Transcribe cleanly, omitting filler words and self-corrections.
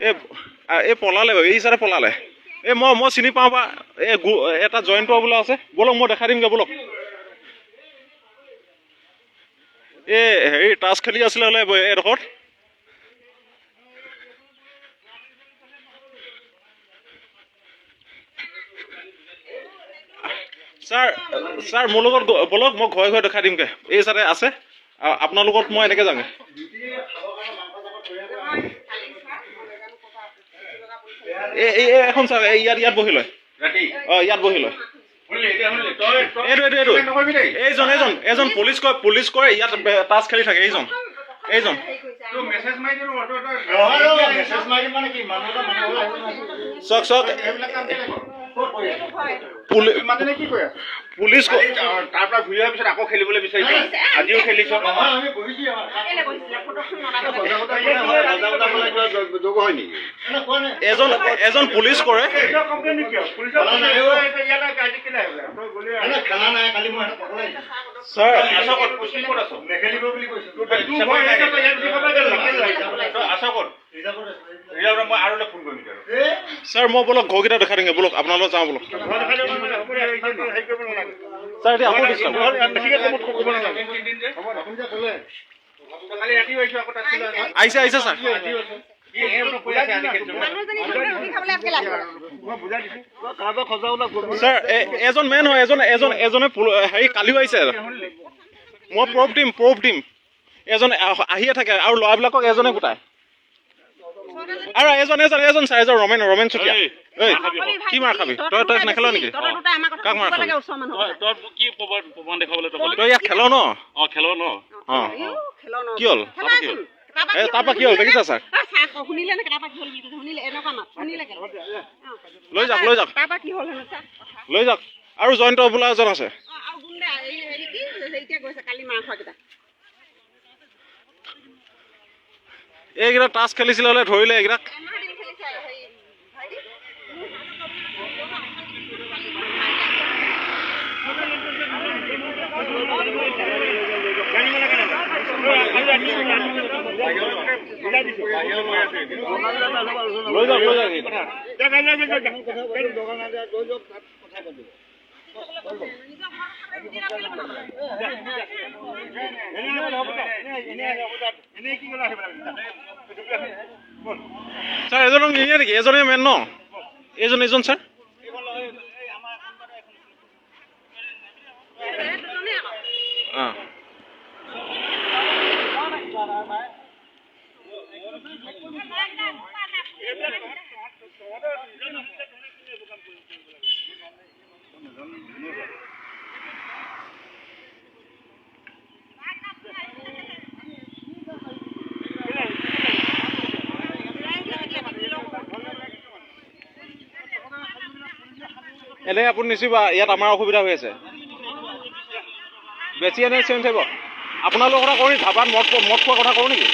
এই পলালে এই চাৰে পলালে এই মই চিনি পাওঁ বা এই এটা জইণ্ট বোলা আছে বলক মই দেখাই দিমগৈ বলক এই হেৰি টাচ খেলি আছিলে হ'লে এইডোখৰত ছাৰ মোৰ লগত বলক মই ঘৰে ঘৰে দেখাই দিমগৈ এই চাৰে আছে আপোনাৰ লগত মই এনেকৈ যামগৈ এখন ছাৰ ইয়াত বহি লয় ইয়াত বহি লয় এইজন পুলিচ কৰে ইয়াত টাচ খেলি থাকে এইজন চাওক পুলিচ তাৰ পৰা ঘূৰি অহাৰ পিছত আকৌ খেলিবলৈ বিচাৰিছে আজিও খেলিছ এজন পুলিচ কৰে ছাৰ মই বলক ঘৰকেইটা দেখাই দিমগৈ বলক আপোনালোক যাওঁ বলক ছাৰ এতিয়া আকৌ আহিছে ছাৰ ছাৰ এজন মেন হয় এজনে হেৰি কালিও আহিছে মই প্ৰুফ দিম এজন আহিয়ে থাকে আৰু ল'ৰাবিলাকক এজনে গোটায় আৰু এজন ছাৰ এজন ৰমেন চুতীয়া কি মাৰ খাবি তই নেখেল নেকি কাক মাৰ খাবি তই ইয়াত খেল ন কি হ'ল তাৰপৰা কি হ'ল দেখিছা ছাৰ লৈ যাওক আৰু জয়ন্ত বোলা এজন আছে এইকেইটা টাচ খেলিছিলে হ'লে ধৰিলে এইকেইটাক লৈ যাওক ছাৰ এজনক নিনিয়ে নেকি এজনে মেন ন এইজন ছাৰ এনেই আপুনি নিচিবা ইয়াত আমাৰ অসুবিধা হৈ আছে বেছি এনে চেঞ্জ হ'ব আপোনালোকৰ কথা কৰো ধাবাত মদ খোৱা কথা কৰো নেকি